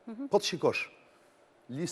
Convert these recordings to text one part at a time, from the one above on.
Po të shikosh.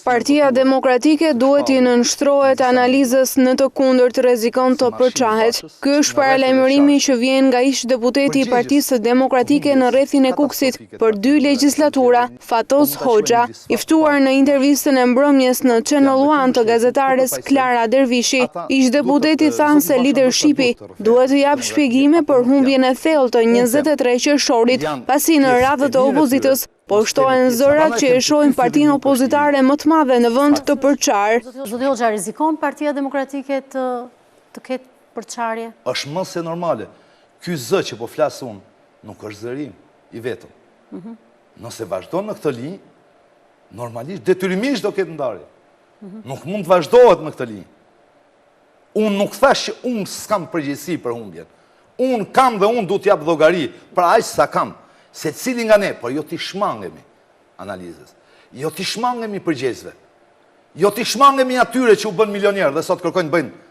Partia Demokratike duhet i nënshtrohet analizës në të kundërt rrezikon të përçahet. Ky është paralajmërimi që vjen nga ish deputeti i Partisë Demokratike në rrethin e Kukësit për 2 legjislatura, Fatoz Hoxha, i ftuar në intervistën e mbrëmjes në Channel One të gazetares Klara Dervishi. Ish deputeti thanë se leadershipi duhet të japë shpjegime për humbjen e thellë të 23 qershorit, pasi në radhët e opozitës po shtohen zërat që e shohin partinë opozitare më të madhe në vend të përçarë. Zoti Hoxha, rrezikon Partia Demokratike të ketë përçarje? Është më se normale. Ky zë që po flas unë nuk është zërim i vetëm. Nëse vazhdon në këtë linjë, normalisht detyrimisht do ketë ndarje. Nuk mund të vazhdohet në këtë linjë. Unë nuk thash që unë s'kam përgjegjësi për humbjen. Unë kam dhe unë du t'jap llogari për aq sa kam. Se cili nga ne, por jo t'i shmangemi analizës, jo t'i shmangemi përgjegjësve, jo t'i shmangemi atyre që u bën milioner dhe sot kërkojnë bëjnë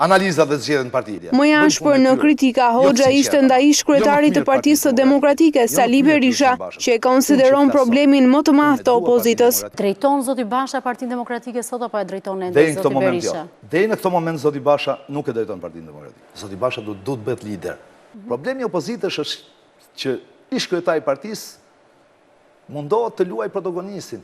analizat dhe zgjedhjen partije. Më jashtë për në kritika, Hoxha ishte ndaj ish-kryetarit të Partisë Demokratike, Sali Berisha, që e konsideron problemin më të madh të opozitës. Drejton zoti Basha Partinë Demokratike sot apo e drejton ende zoti Berisha? Deri në këtë moment zoti Basha nuk e drejton Partinë Demokratike. Zoti Basha duhet të bëhet lider. Problemi i opozitës është që ish-kryetari i partisë mundohet të luajë protagonistin.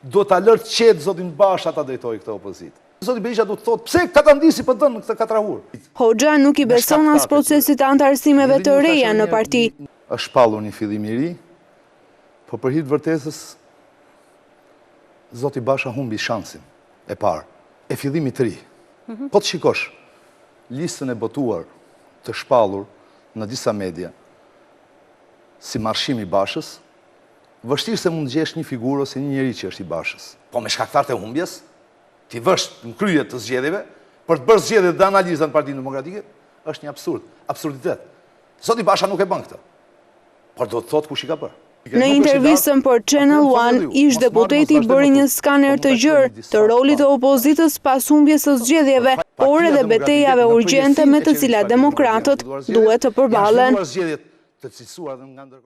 Duhet ta lërë qetë zotin Basha ta drejtojë këtë opozitë. Zoti Berisha duhet të thotë pse këta ndisi për dënë në këtë katrahur. Hoxha nuk i beson as procesit të antarësimeve të reja në parti. Është shpallur një fillim i ri, por për hir të vërtetës zoti Basha humbi shansin e parë, e fillimit të ri. Po të shikosh listën e botuar të shpallur në disa media si marshim i Bashës, vështirë se mund të gjesh një figurë ose një njeri që është i Bashës. Po me shkaktarët e humbjes, ti vësh në krye të zgjedhjeve, për të bërë zgjedhje dhe analizën në Partinë Demokratike, është një absurditet. Zoti Basha nuk e bën këtë, por do të thotë kush i ka bërë. Në intervistën për Channel One, ish deputeti bëri një skaner të gjerë të rolit të opozitës pas humbjes së zgjedhjeve, por edhe betejave urgjente me të cilat demokratët duhet të përballen.